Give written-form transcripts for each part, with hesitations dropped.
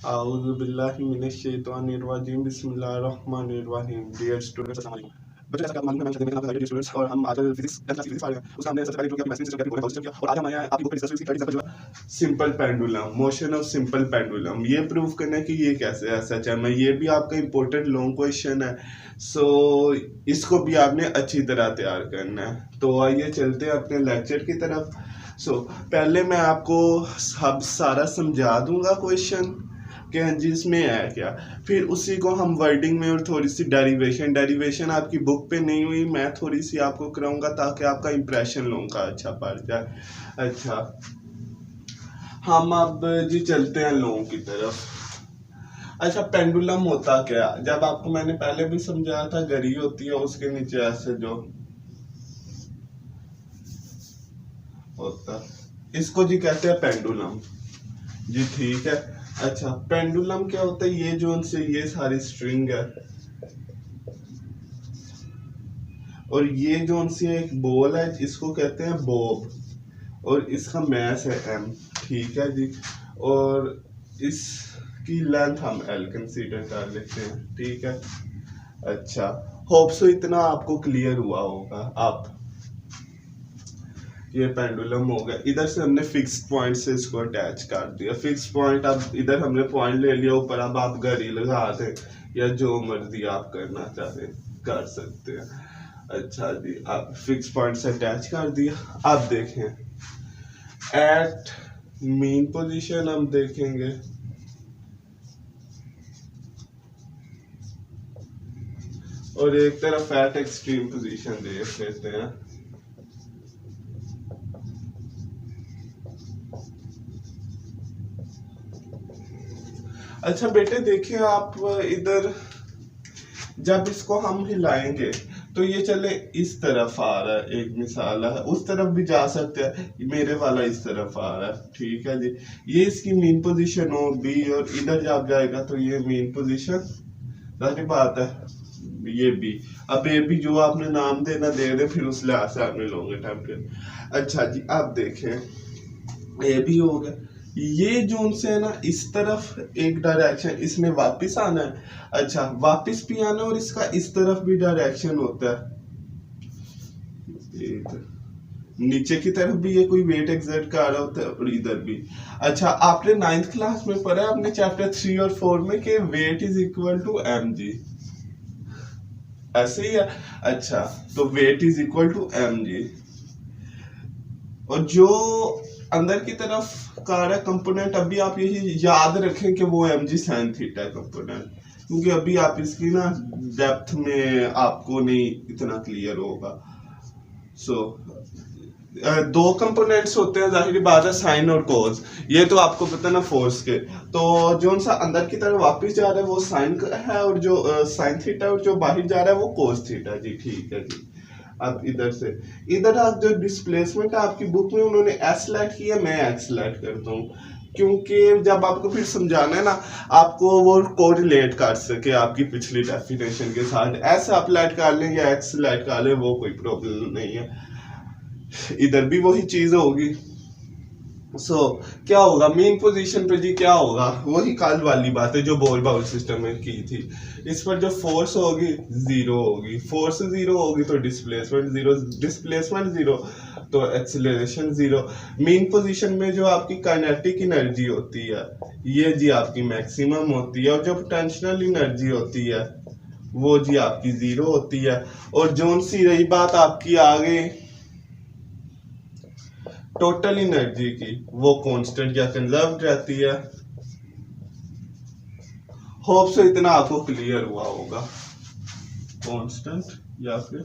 आऊज़ु बिल्लाहि मिनश शैतानिर रजीम बिस्मिल्लाहिर रहमानिर रहीम। Dear students, अस्सलाम वालेकुम। बच्चों, जैसा कि आपको मालूम है, मैं मेरा नाम है स्टूडेंट्स और हम आज फिजिक्स 10 क्लास फिजिक्स पढ़ रहे हैं। उसका हमने सबसे पहले इंट्रो किया, मैथमेटिक्स सिस्टम क्या है, किया और आज हम आए हैं आपकी बुक पे डिस्कस इसकी थर्ड एग्जांपल जो है simple pendulum, motion of simple pendulum. ये प्रूव करना है कि ये कैसे है सच है। मैं ये भी आपका इंपॉर्टेंट लॉन्ग क्वेश्चन है, सो इसको भी आपने अच्छी तरह तैयार करना है। तो आइए चलते हैं अपने लेक्चर की तरफ। पहले मैं आपको सब सारा समझा दूंगा क्वेश्चन कि जिसमें है क्या, फिर उसी को हम वर्डिंग में और थोड़ी सी डेरिवेशन आपकी बुक पे नहीं हुई, मैं थोड़ी सी आपको कराऊंगा ताकि आपका इंप्रेशन लोगों का अच्छा पड़ जाए। अच्छा, हम अब जी चलते हैं लोगों की तरफ। अच्छा, पेंडुलम होता क्या? जब आपको मैंने पहले भी समझाया था, घड़ी होती है, उसके नीचे ऐसे जो होता, इसको जी कहते हैं पेंडुलम जी, ठीक है। अच्छा, पेंडुलम क्या होता है? ये जो उनसे ये सारी स्ट्रिंग है और ये जो उनसे एक बॉल है, इसको कहते हैं बॉब और इसका मैस है m, ठीक है जी। और इसकी लेंथ हम l कंसीडर कर लेते हैं, ठीक है। अच्छा, होप सो इतना आपको क्लियर हुआ होगा। अब ये पेंडुलम हो गया, इधर से हमने फिक्स पॉइंट से इसको अटैच कर दिया। फिक्स पॉइंट, अब इधर हमने पॉइंट ले लिया ऊपर, अब आप घड़ी लगा दें या जो मर्जी आप करना चाहें कर सकते हैं। अच्छा जी, अब फिक्स पॉइंट से अटैच कर दिया। अब देखें एट मीन पोजीशन हम देखेंगे, और एक तरफ एट एक्सट्रीम पोजीशन देख लेते हैं। अच्छा बेटे देखिए, आप इधर जब इसको हम हिलाएंगे तो ये चले इस तरफ आ रहा है, एक मिसाल है, उस तरफ भी जा सकते हैं, मेरे वाला इस तरफ आ रहा है, ठीक है जी। ये इसकी मेन पोजीशन हो बी, और इधर जब जाएगा तो ये मेन पोजीशन, सारी बात है, ये बी। अब ये भी जो आपने नाम देना दे दे, फिर उस लिहाज से आपने लोगे टाइम। अच्छा जी, अब देखें ये भी हो गया। ये जो उनसे है ना, इस तरफ एक डायरेक्शन, इसमें वापस आना है। अच्छा, वापस भी आना, और इसका इस तरफ भी डायरेक्शन होता है, नीचे की तरफ भी ये कोई वेट एग्जर्ट कर रहा होता है, और इधर भी। अच्छा, आपने 9th क्लास में पढ़ा, आपने चैप्टर 3 और 4 में कि weight is equal to mg, ऐसे ही है। अच्छा, तो weight is equal to mg, और जो अंदर की तरफ का रहा कंपोनेंट, अभी आप यही याद रखें कि वो mg sin थीटा कंपोनेंट, क्योंकि अभी आप इसकी ना डेप्थ में आपको नहीं इतना क्लियर होगा। दो कंपोनेंट्स होते हैं, जाहिर बात है, साइन और कोस। ये तो आपको पता ना फोर्स के। तो जो सा अंदर की तरफ वापस जा रहा है वो साइन है, और जो साइन थीटा, और जो बाहर जा रहा है वो कोस थीटा जी, ठीक है जी। अब इधर से इधर आप जो डिस्प्लेसमेंट है आपकी बुक में उन्होंने एस लेट किया, मैं एक्स लेट करता हूँ, क्योंकि जब आपको फिर समझाना है ना, आपको वो कोरिलेट कर सके आपकी पिछली डेफिनेशन के साथ। एस आप लेट कर लें या एक्स लेट कर लें, वो कोई प्रॉब्लम नहीं है, इधर भी वही चीज होगी। क्या होगा मेन पोजीशन पे जी, क्या होगा वही कल वाली बात है जो बॉल बाउल सिस्टम में की थी। इस पर जो फोर्स होगी जीरो होगी, फोर्स जीरो होगी तो डिस्प्लेसमेंट जीरो, डिस्प्लेसमेंट जीरो तो एक्सीलरेशन जीरो। मेन पोजीशन में जो आपकी काइनेटिक एनर्जी होती है ये जी आपकी मैक्सिमम होती है, और जो पोटेंशियल एनर्जी होती है वो जी आपकी जीरो होती है। और जो सी रही बात आपकी आगे टोटल एनर्जी की, वो कांस्टेंट या कंजर्व रहती है। होप से इतना आपको क्लियर हुआ होगा, कांस्टेंट या फिर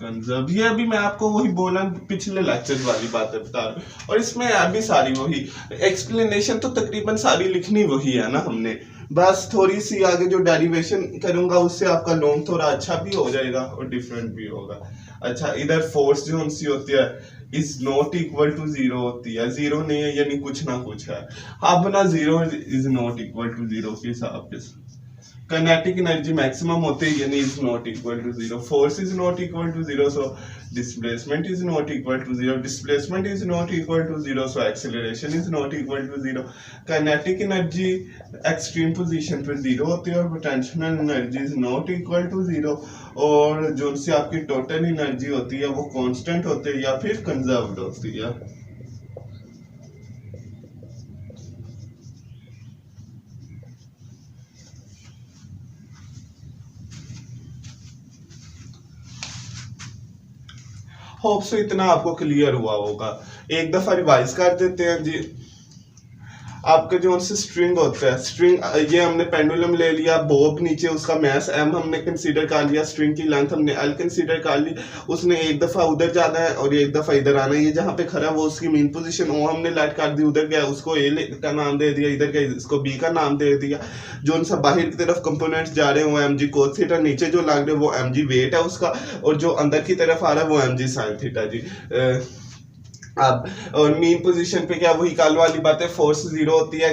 कंजर्व। ये अभी मैं आपको वही बोला, पिछले लेक्चर वाली बातें बता रहा हूँ, और इसमें अभी सारी वही एक्सप्लेनेशन तो तकरीबन सारी लिखनी वही है ना हमने, बस थोड़ी सी आगे जो डेरिवेशन करूंगा उससे आपका लॉन्ग थोड़ा अच्छा भी हो जाएगा और डिफरेंट भी होगा। अच्छा, इधर फोर्स जो सी होती है is not equal to zero होती है, जीरो नहीं है यानी कुछ ना कुछ है। अब ना zero is not equal to zero के हिसाब से काइनेटिक एनर्जी मैक्सिमम होते हैं यानी is not equal to zero, force is not equal to zero, so displacement is not equal to zero, displacement is not equal to zero, so acceleration is not equal to zero. Kinetic energy extreme position पे zero होती है और potential energy is not equal to zero, और जो से आपकी total energy होती है वो कांस्टेंट होती है या फिर कंजर्व्ड होती है। होप सो इतना आपको क्लियर हुआ होगा। एक दफा रिवाइज कर देते हैं जी। आपका जो से स्ट्रिंग होता है, स्ट्रिंग ये हमने पेंडुलम ले लिया, बॉब नीचे उसका मैस m हमने कंसीडर कर लिया, स्ट्रिंग की लेंथ हमने l कंसीडर कर ली, उसने एक दफा उधर जाना है और एक दफा इधर आना है। ये जहाँ पे खड़ा है वो उसकी मेन पोजीशन ओ हमने लेट कर दी, उधर गया उसको a का नाम दे दिया, इधर गया इसको b का नाम दे दिया। जो सा बाहर की तरफ कंपोनेंट्स जा रहे हैं वो mg cos थीटा, नीचे जो लग रहे हैं वो mg वेट है उसका, और जो अंदर की तरफ आ रहा है वो mg sin थीटा जी। अब और मेन पोजीशन पे क्या वही काल वाली बात है, फोर्स जीरो होती है,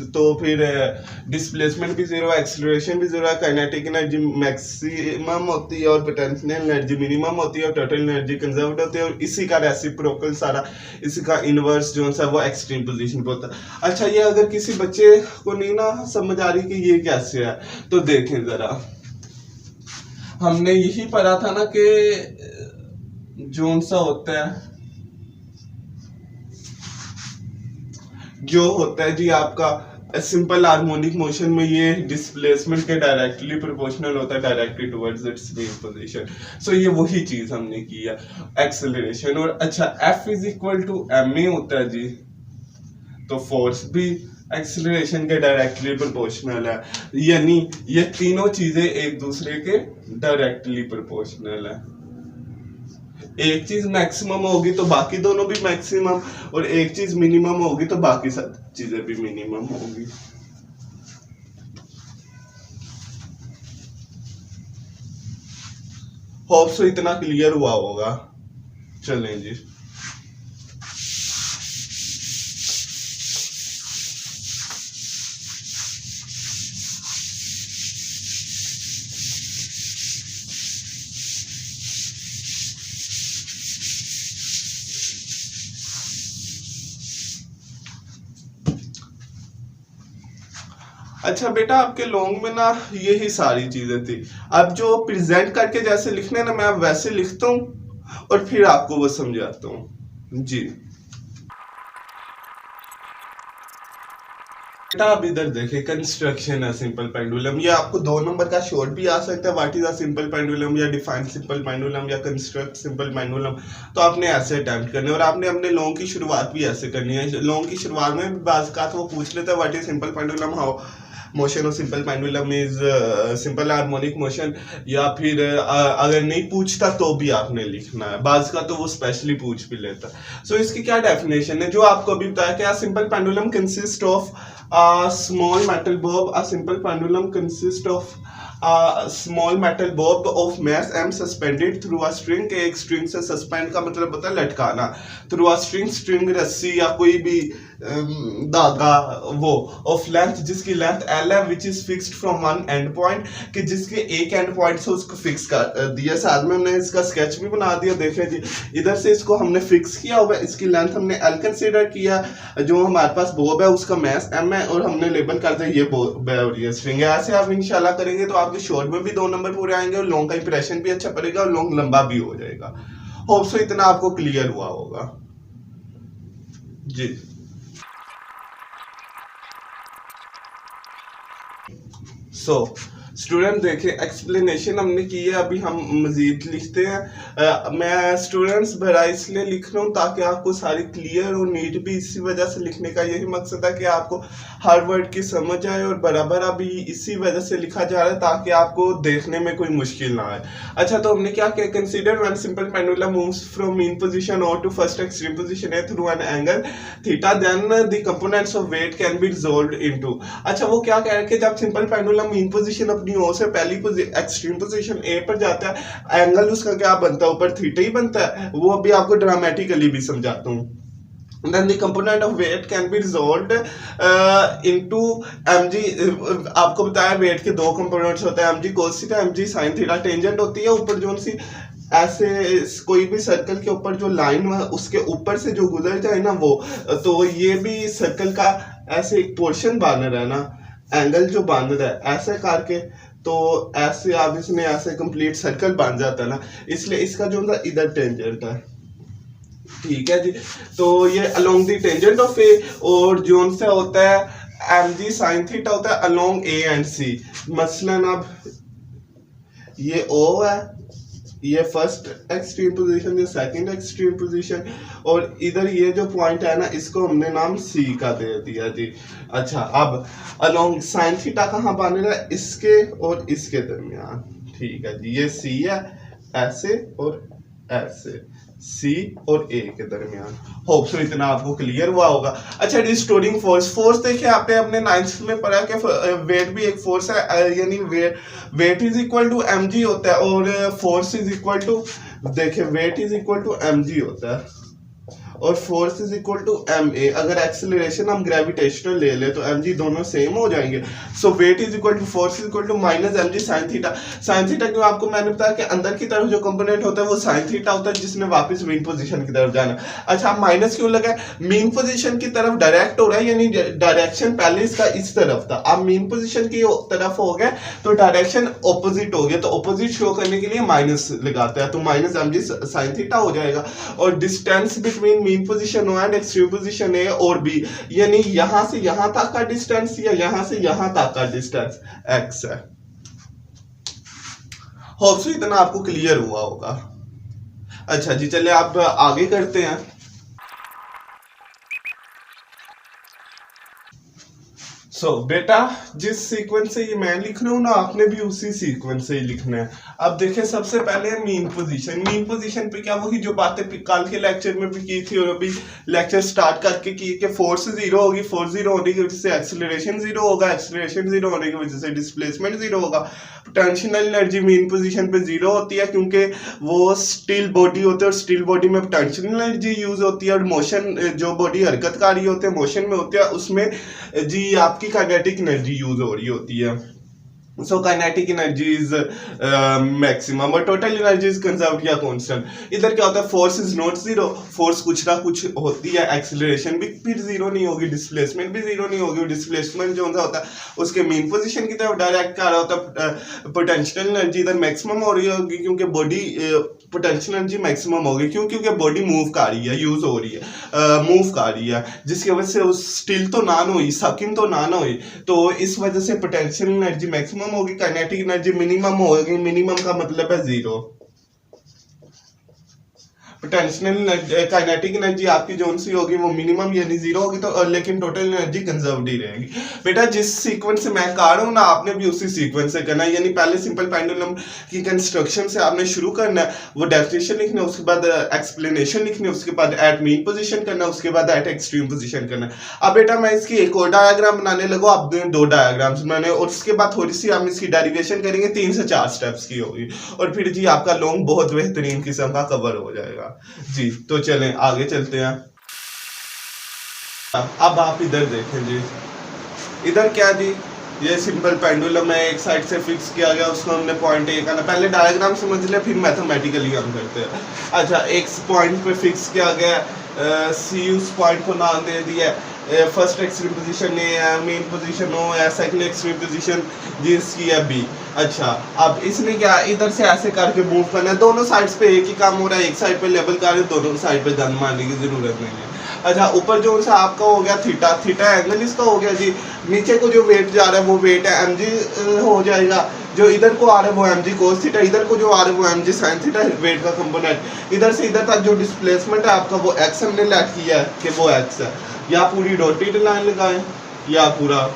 तो फिर डिस्प्लेसमेंट भी जीरो, एक्सेलरेशन भी जीरो है, काइनेटिक एनर्जी मैक्सिमम होती है और पोटेंशियल एनर्जी मिनिमम होती है और टोटल एनर्जी कंजर्व्ड होती है, और इसी का रेसिप्रोकल सारा, इसी का इनवर्स जो है वो एक्सट्रीम पोजीशन पे होता है। अच्छा, ये अगर किसी बच्चे को नहीं ना समझ आ रही कि ये कैसे है, तो देखें जरा, हमने यही पढ़ा था ना कि जो सा होता है, जो होता है जी आपका सिंपल हार्मोनिक मोशन में ये डिस्प्लेसमेंट के डायरेक्टली प्रोपोर्शनल होता है directly towards its mean position. सो ये वही चीज हमने की है, एक्सेलरेशन। और अच्छा, F is equal to ma होता है जी, तो फोर्स भी एक्सेलरेशन के डायरेक्टली प्रोपोर्शनल है, यानी ये तीनों चीजें एक दूसरे के डायरेक्टली प्रोपोर्शनल है। एक चीज मैक्सिमम होगी तो बाकी दोनों भी मैक्सिमम, और एक चीज मिनिमम होगी तो बाकी सब चीजें भी मिनिमम होगी। होप सो इतना क्लियर हुआ होगा। चलें जी। अच्छा बेटा, आपके लॉन्ग में ना यही सारी चीजें थी। अब जो प्रेजेंट करके जैसे लिखने ना, मैं वैसे लिखता हूँ और फिर आपको वो समझाता हूँ जी। बेटा आप इधर देखें, कंस्ट्रक्शन है सिंपल पेंडुलम। ये आपको 2 नंबर का शॉर्ट भी आ सकता है, what is a simple pendulum या डिफाइन सिंपल पेंडुलम या कंस्ट्रक्ट सिंपल पेंडुलम। तो आपने ऐसे अटेम्प्ट करने, और आपने अपने लॉन्ग की शुरुआत भी ऐसे करनी है। लॉन्ग की शुरुआत में भी बात का वो पूछ लेते हैं what is simple pendulum, how motion of simple pendulum is simple harmonic motion, या फिर अगर नहीं पूछता तो भी आपने लिखना है। बाज का तो वो स्पेशली पूछ भी लेता है। सो इसकी क्या डेफिनेशन है, जो आपको अभी बताया कि a simple pendulum consists of a small metal bob, a simple pendulum consists of a small metal bob of mass m suspended through a string। के एक स्ट्रिंग से सस्पेंड का मतलब होता है लटकाना, थ्रू अ स्ट्रिंग, स्ट्रिंग रस्सी या कोई भी धागा, वो ऑफ लेंथ जिसकी लेंथ l है, which is fixed from one and point, कि जिसके एक एंड पॉइंट से उसको फिक्स कर दिया। साथ में हमने इसका स्केच भी बना दिया, देखें जी। इधर से इसको हमने फिक्स किया हुआ, इसकी लेंथ हमने l कंसीडर किया, जो हमारे पास बॉब है उसका मैस m है, और हमने लेबल कर दिया ये बॉब है और ये स्ट्रिंग है। ऐसे आप इंशाल्लाह करेंगे तो आपके शॉर्ट में भी 2 नंबर पूरे आएंगे और लॉन्ग का इंप्रेशन भी अच्छा पड़ेगा और लॉन्ग लंबा भी हो जाएगा। होप सो इतना आपको क्लियर हुआ होगा जी। सो स्टूडेंट देखें, एक्सप्लेनेशन हमने की है, अभी हम मजीद लिखते हैं। मैं स्टूडेंट्स भरा इसलिए लिख रहा हूँ ताकि आपको सारी क्लियर और नीट भी, इसी वजह से लिखने का यही मकसद है कि आपको हर वर्ड की समझ आए, और बराबर अभी इसी वजह से लिखा जा रहा है ताकि आपको देखने में कोई मुश्किल ना आए। अच्छा, तो हमने क्या किया, consider when simple pendulum moves from mean position और to first extreme position A through an angle theta, then the components of weight can be resolved into. अच्छा, वो क्या कह रहे हैं कि जब सिंपल पेंडुलम मीन पोजीशन अपनी ओर से पहली एक्सट्रीम पोजीशन ए पर जाता है, एंगल उसका क्या बनता है, ऊपर थीटा ही बनता है। वो अभी आपको ड्रामेटिकली भी समझाता हूँ। then the component of weight can be resolved into mg। आपको बताया वेट के दो कंपोनेंट्स होते हैं, mg cos theta, mg sin theta. Tangent होती है ऊपर जो सी ऐसे कोई भी सर्कल के ऊपर जो लाइन उसके ऊपर से जो गुजर जाए ना वो, तो ये भी सर्कल का ऐसे एक पोर्शन बन रहा है ना, एंगल जो बन रहा है ऐसे करके, तो ऐसे आप इसमें ऐसे कंप्लीट सर्कल बन जाता है ना, इसलिए इसका जो ना इधर टेंजेंट है। ठीक है जी, तो ये अलोंग द टेंजेंट ऑफ ए, और जोन सा होता है mg sin थीटा होता है अलोंग ए एंड सी। मसलन अब ये O है, ये फर्स्ट एक्सट्रीम पोजीशन, ये सेकंड एक्सट्रीम पोजीशन, और इधर ये जो पॉइंट है ना इसको हमने नाम C का दे दिया जी। अच्छा, अब अलोंग साइन थीटा कहाँ बन रहा है, इसके और इसके दरमियान। ठीक है जी, ये C है ऐसे और ऐसे, C और A के दरमियान। होप सो इतना आपको क्लियर हुआ होगा। अच्छा, रिस्टोरिंग फोर्स। फोर्स देखिए आपने अपने 9th में पढ़ा कि वेट भी एक फोर्स है, यानी weight is equal to mg होता है, और फोर्स इज इक्वल टू, देखिए weight is equal to mg होता है और force is equal to ma। अगर एक्सेलरेशन हम ग्रेविटेशनल ले ले तो mg दोनों सेम हो जाएंगे। So weight is equal to force is equal to minus mg sine theta. Sine theta क्यों, आपको मैंने बताया कि अंदर की तरफ जो कंपोनेंट होता है वो साइन थीटा होता है, जिसने वापस मीन पोजीशन की तरफ जाना। अच्छा, माइनस क्यों लगा, मीन पोजीशन की तरफ डायरेक्ट हो रहा है, यानी डायरेक्शन पहले इसका इस तरफ था, अब मीन पोजीशन की तरफ हो गया तो डायरेक्शन ऑपोजिट हो गया, तो ऑपोजिट शो करने के लिए माइनस लगाते हैं, तो माइनस mg साइन थीटा हो जाएगा। और distance between mean position O and extreme position A और B, यानी यहां से यहां तक का डिस्टेंस या यहां से यहां तक का डिस्टेंस x है। होप सो इतना आपको क्लियर हुआ होगा। अच्छा जी, चलिए आप आगे करते हैं। बेटा जिस सीक्वेंस से ये मैं लिख रहा हूँ ना, आपने भी उसी सीक्वेंस से ही लिखना है। अब देखिए सबसे पहले मीन पोजीशन। मीन पोजीशन पे क्या वही जो बातें कल के लेक्चर में भी की थी और अभी लेक्चर स्टार्ट करके की कि फोर्स जीरो होगी, फोर्स जीरो होने की वजह से एक्सेलरेशन जीरो होगा, एक्सेलरेशन जीरो होने की वजह से डिस्प्लेसमेंट जीरो होगा। पोटेंशियल एनर्जी मीन पोजीशन पे जीरो होती है क्योंकि वो स्टिल बॉडी होते हैं और स्टिल बॉडी में पोटेंशियल एनर्जी यूज होती है, और मोशन जो बॉडी हरकत कर रही होती है मोशन में होती है उसमें जी आपकी काइनेटिक एनर्जी यूज हो रही होती है। So kinetic energy is maximum और टोटल एनर्जी इज कंजर्व्ड या कांस्टेंट। इधर क्या होता है, force is not zero, force कुछ ना कुछ होती है, एक्सीलरेशन भी फिर जीरो नहीं होगी, डिस्प्लेसमेंट भी जीरो नहीं होगी। डिस्प्लेसमेंट जो होता है उसके मेन पोजीशन की तरफ डायरेक्ट कर रहा होता है। पोटेंशियल एनर्जी इधर मैक्सिमम हो रही होगी क्योंकि बॉडी पोटेंशियल एनर्जी मैक्सिमम होगी, क्योंकि बॉडी मूव कर रही है, यूज हो रही है, मूव कर रही है, जिसकी वजह से उस स्टिल तो ना हुई, सकिंग तो ना हुई, तो इस वजह से पोटेंशियल एनर्जी मैक्सिमम होगी, काइनेटिक एनर्जी मिनिमम होगी। मिनिमम का मतलब है जीरो। पोटेंशियल काइनेटिक एनर्जी आपकी जोन सी होगी वो मिनिमम यानी जीरो होगी, तो लेकिन टोटल एनर्जी कंजर्व्ड ही रहेगी। बेटा जिस सीक्वेंस से मैं कह रहा हूँ ना, आपने भी उसी सीक्वेंस से करना है, यानी पहले सिंपल पेंडुलम की कंस्ट्रक्शन से आपने शुरू करना है, वो डेफिनेशन लिखना है, उसके बाद एक्सप्लेनेशन लिखनी है, उसके बाद एट मीन पोजीशन करना है, उसके बाद एट एक्सट्रीम पोजीशन करना है। अब बेटा मैं इसकी एक और डायग्राम बनाने लगूँ, आप दो डायग्राम्स बनाने, और उसके बाद थोड़ी सी हम इसकी डेरिवेशन करेंगे, 3 से 4 स्टेप्स की होगी, और फिर जी आपका लॉन्ग बहुत बेहतरीन किस्म का कवर हो जाएगा जी। तो चलें आगे चलते हैं। अब आप इधर देखें जी, इधर क्या जी, ये सिंपल पेंडुलम है, एक साइड से फिक्स किया गया, उसको हमने पॉइंट ए करना। पहले डायग्राम समझ ले फिर मैथमेटिकली हम करते हैं। अच्छा, एक पॉइंट पे फिक्स किया गया, सी उस पॉइंट को नाम दे दिया, फर्स्ट एक्सट्रीम पोजीशन ए है, मेन पोजीशन ओ है, सेकंड एक्सट्रीम पोजीशन जिसकी है बी। अच्छा, अब इसने क्या इधर से ऐसे करके मूव करना है, दोनों साइड्स पे एक ही काम हो रहा है, एक साइड पे लेवल कर रहे हैं, दोनों साइड पे गन मारने की जरूरत नहीं है। अच्छा, ऊपर जो सा आपका हो गया थीटा, थीटा एंगल इसका हो गया जी। नीचे को जो वेट जा रहा है वो वेट है mg हो जाएगा, जो इधर को आ रहा है वो mg cos थीटा, इधर को जो आ रहा है वो mg sin थीटा, वेट का कंपोनेंट। इधर से इधर तक जो डिस्प्लेसमेंट है आपका वो x हमने लेट किया है कि वो x है, या पूरी डॉटेड लाइन लगाएं या पूरा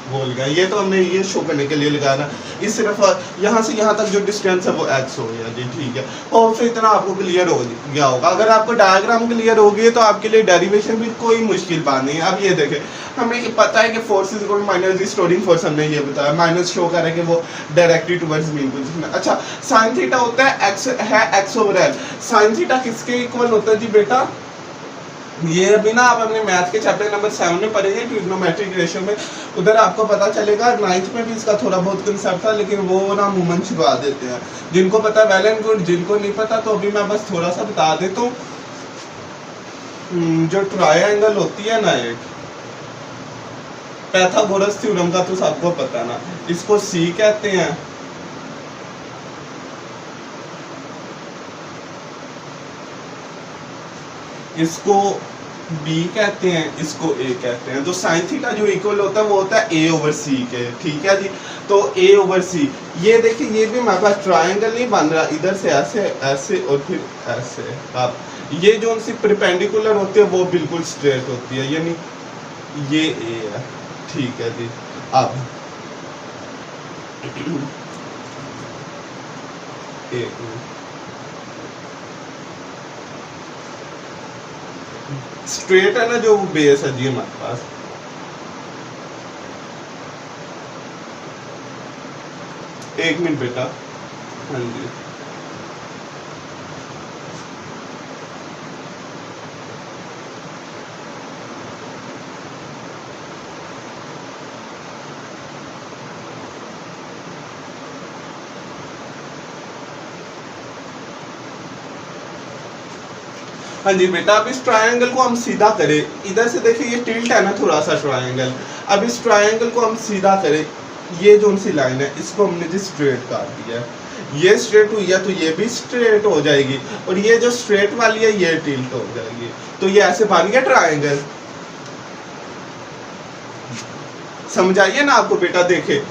वो लगाएं, ये तो हमने ये शो करने के लिए लगाया ना। इस सिर्फ यहाँ से यहाँ तक जो डिस्टेंस है वो x हो गया जी, ठीक है। और फिर इतना आपको क्लियर हो गया होगा। अगर आपको डायग्राम क्लियर हो गई तो आपके लिए डेरिवेशन भी कोई मुश्किल बात नहीं है। अब ये देखें, हमें पता है कि force is equal to minus restoring force, हमने ये बताया, माइनस शो कर रहा है कि वो डायरेक्टली टुवर्ड्स मीन पोजीशन। अच्छा, साइन थीटा होता है x है x over l। Sine theta किसके इक्वल होता है जी बेटा, ये अभी ना आप अपने मैथ के चैप्टर नंबर 7 में पढ़ेंगे ट्रिग्नोमेट्रिक रेशियो में, उधर आपको पता चलेगा। 9th में भी इसका थोड़ा बहुत कंसेप्ट था, लेकिन वो ना मुमन छुपा देते हैं। जिनको पता है वेल एंड गुड, जिनको नहीं पता तो अभी मैं बस थोड़ा सा बता देता हूँ। जो ट्रायंगल होती है ना, एक पाइथागोरस थ्योरम का तो सबको पता है ना, इसको सी कहते हैं, इसको बी कहते हैं, इसको ए कहते हैं। तो साइन थीटा जो इक्वल होता है वो होता है ए ओवर सी के, ठीक है जी। तो ए ओवर सी, ये देखिए ये भी हमारे पास ट्रायंगल नहीं बन रहा, इधर से ऐसे ऐसे और फिर ऐसे। आप ये जो उनसे परपेंडिकुलर होती है वो बिल्कुल स्ट्रेट होती है, यानी ये ए है, ठीक है जी। अब ए स्ट्रेट है ना जो बेस है जी हमारे पास, एक मिनट बेटा, हाँ जी। हाँ जी बेटा, अब इस ट्रायंगल को हम सीधा करें, इधर से देखिए ये टिल्ट है ना थोड़ा सा ट्रायंगल। अब इस ट्रायंगल को हम सीधा करें, ये जो सी लाइन है इसको हमने जी स्ट्रेट काट दिया, ये स्ट्रेट हुई है तो ये भी स्ट्रेट हो जाएगी, और ये जो स्ट्रेट वाली है ये टिल्ट हो जाएगी। तो ये ऐसे बन गया ट्रायंगल। समझ आइए ना आपको बेटा, देखे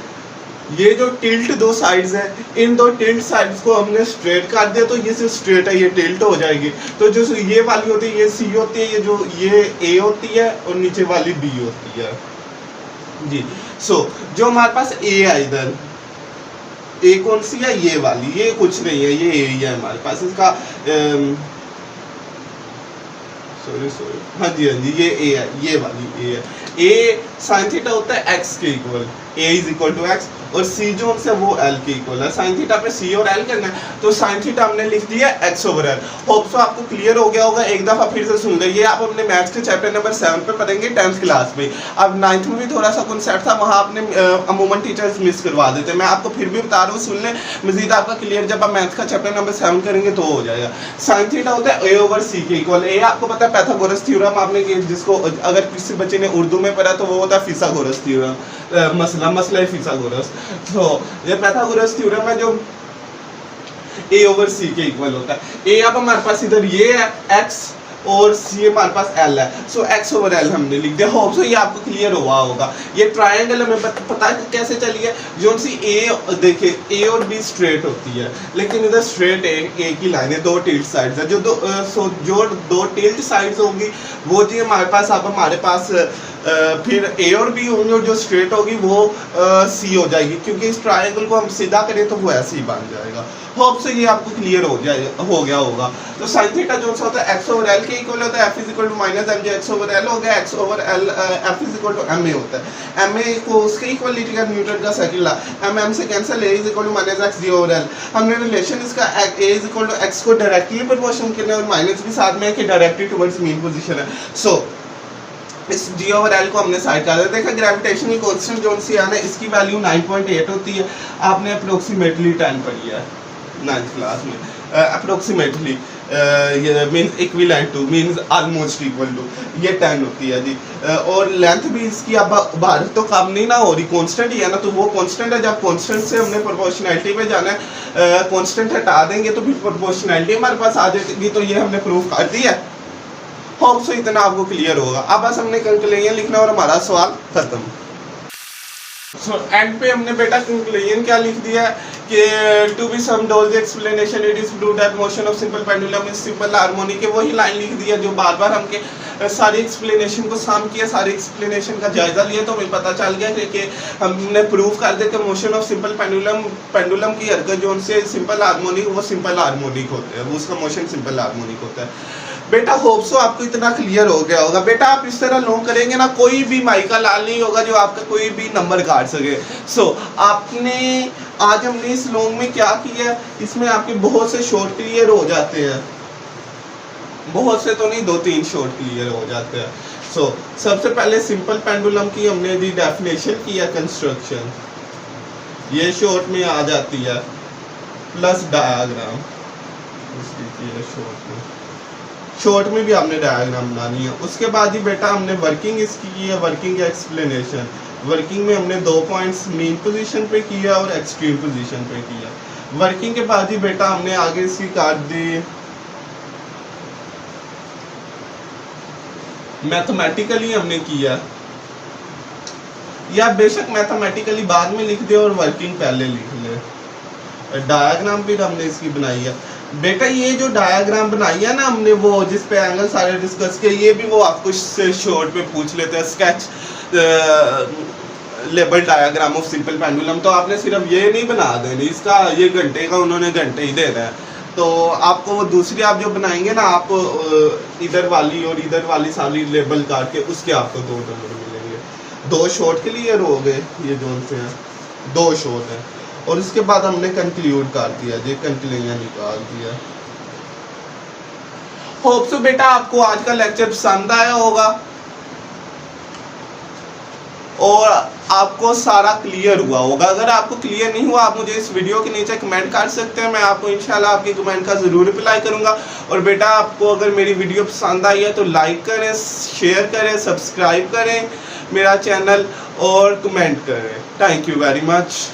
ये जो टिल्ट दो साइड्स है, इन दो टिल्ट साइड्स को हमने स्ट्रेट काट दिया तो ये सिर्फ स्ट्रेट है, ये टिल्ट हो जाएगी। तो जो ये वाली होती है ये सी होती है, ये जो ये ए होती है और नीचे वाली बी होती है जी। सो जो हमारे पास ए है, इधर ए कौन सी है, ये वाली, ये कुछ नहीं है, ये ए ही है हमारे पास। इसका सॉरी हाँ जी ये ए है, ये वाली ए है। ए साइन थीटा होता है एक्स के equal, A is equal to X, और सी जो है वो एल के इक्वल है। साइन थीटा पे सी और एल करना है, तो साइन थीटा हमने लिख दिया x over L. Hope so आपको क्लियर हो गया होगा, एक दफा फिर से सुन ले। ये आप अपने मैथ्स के चैप्टर नंबर 7 पे पढ़ेंगे 10th क्लास में। अब 9th में भी थोड़ा सा कॉन्सेप्ट था, वहाँ आपने अमूमन टीचर्स मिस करवा देते। मैं आपको फिर भी बता रहा हूँ, सुन ले, मजीद आपका क्लियर जब आप मैथ्स का चैप्टर नंबर 7 करेंगे तो हो जाएगा। साइन थीटा होता है ए ओवर सी के इक्वल। ए आपको पता है पाइथागोरस थ्योरम, आपने जिसको अगर किसी बच्चे ने उर्दू में पढ़ा तो वो होता है फिसागोरस थ्योरम, मसला फिसागोरस। तो ये पाइथागोरस थ्योरम है जो ए ओवर सी के इक्वल होता है। ए अब हमारे पास इधर ये है एक्स और सी हमारे पास एल है, सो एक्स ओवर एल हमने लिख दिया। होप सो ये आपको क्लियर हुआ होगा। ये ट्रायंगल हमें पता है कैसे चली है, जो सी ए देखिए ए और बी स्ट्रेट होती है, लेकिन इधर स्ट्रेट ए की लाइन है, दो टिल्ट साइड्स है। जो दो टिल्ट साइड्स होगी वो जी हमारे पास, अब हमारे पास फिर ए और बी होंगे, और जो स्ट्रेट होगी वो सी हो जाएगी, क्योंकि इस ट्रायंगल को हम सीधा करें तो वो ऐसे ही बन जाएगा। होप से ये आपको क्लियर हो गया होगा। तो साइन थीटा जो होता है एक्स ओवर एल के इक्वल होता है, F is equal to minus M J X over L हो गया, X over L F is equal to M A होता है। एम ए को उसके इक्वलिटी का न्यूटन का सेकंड लॉ, एम एम से cancel, A is equal to minus X G over L. हमने रिलेशन इसका A is equal to X को डायरेक्टली प्रोपोर्शनल करना, और माइनस भी साथ में है कि डायरेक्टली टुवर्ड्स मीन पोजीशन है। सो इस जी ओवर एल को हमने साइड कर दिया। देखा ग्रेविटेशनल कांस्टेंट जो सी है इसकी वैल्यू 9.8 होती है। आपने अप्रोक्सीमेटली 10 पढ़ी है 9th क्लास में, approximately means equivalent to, means almost equal to, ये 10 होती है जी। और लेंथ भी इसकी अब बाहर तो कम नहीं ना हो रही, कांस्टेंट ही है ना, तो वो कांस्टेंट है। जब कांस्टेंट से हमने प्रोपोर्शनैलिटी पे जाना है, कांस्टेंट हटा देंगे तो फिर प्रोपोर्शनैलिटी हमारे पास आ जाएगी। तो ये हमने प्रूफ कर दिया है। होप सो इतना आपको क्लियर होगा। अब बस हमने कंक्लूजन लिखना और हमारा सवाल खत्म। सो एंड पे हमने बेटा कंक्लूजन क्या लिख दिया है कि to be summed all the explanation it is proved that motion of simple pendulum is simple harmonic है। वही लाइन लिख दिया जो बार बार हमके सारी एक्सप्लेनेशन को सम किया, सारी एक्सप्लेनेशन का जायजा लिया, तो हमें पता चल गया कि हमने प्रूव कर दिया कि मोशन ऑफ सिंपल पेंडुलम की हरकत जो उनसे सिंपल हार्मोनिक, वो सिंपल हार्मोनिक होते हैं, वो उसका मोशन सिंपल हार्मोनिक होता है। बेटा होप सो आपको इतना क्लियर हो गया होगा। बेटा आप इस तरह लॉन्ग करेंगे ना, कोई भी माइका लाल नहीं होगा जो आपका कोई भी नंबर काट सके। सो आपने आज हमने इस लॉन्ग में क्या किया, इसमें आपके बहुत से शॉर्ट क्लियर हो जाते हैं। बहुत से तो नहीं, 2-3 शॉट क्लियर हो जाते हैं। सो सबसे पहले सिंपल पेंडुलम की हमने जी डेफिनेशन की है, कंस्ट्रक्शन ये शॉर्ट में आ जाती है, प्लस डायग्राम शॉर्ट में भी हमने डायग्राम बनानी है। उसके बाद ही बेटा हमने वर्किंग इसकी की है, वर्किंग एक्सप्लेनेशन। वर्किंग में हमने 2 पॉइंट्स मीन पोजीशन पे किया और एक्सट्रीम पोजीशन पे किया। वर्किंग के बाद ही बेटा हमने आगे इसकी काट दी मैथमेटिकली हमने किया, या बेशक मैथमेटिकली बाद में लिख दे और वर्किंग पहले लिख ले। डायग्राम भी हमने इसकी बनाई है बेटा। ये जो डायग्राम बनाई है ना हमने, वो जिस पे एंगल सारे डिस्कस किए, ये भी वो आपको शॉर्ट में पूछ लेते हैं, sketch label diagram of simple pendulum. तो आपने सिर्फ ये नहीं बना देनी, इसका ये घंटे का उन्होंने घंटे ही देना है। तो आपको वो दूसरी आप जो बनाएंगे ना, आप इधर वाली और इधर वाली सारी लेबल काट के उसके आपको 2 नंबर मिलेंगे। 2 शॉट क्लियर हो गए, ये जोन से हैं 2 शॉट हैं। और इसके बाद हमने कंक्लूड कर दिया, ये कंक्लूजन निकाल दिया। होप सो बेटा आपको आज का लेक्चर पसंद आया होगा और आपको सारा क्लियर हुआ होगा। अगर आपको क्लियर नहीं हुआ, आप मुझे इस वीडियो के नीचे कमेंट कर सकते हैं, मैं आपको इंशाल्लाह आपकी कमेंट का ज़रूर रिप्लाई करूंगा। और बेटा आपको अगर मेरी वीडियो पसंद आई है तो लाइक करें, शेयर करें, सब्सक्राइब करें मेरा चैनल और कमेंट करें। Thank you very much.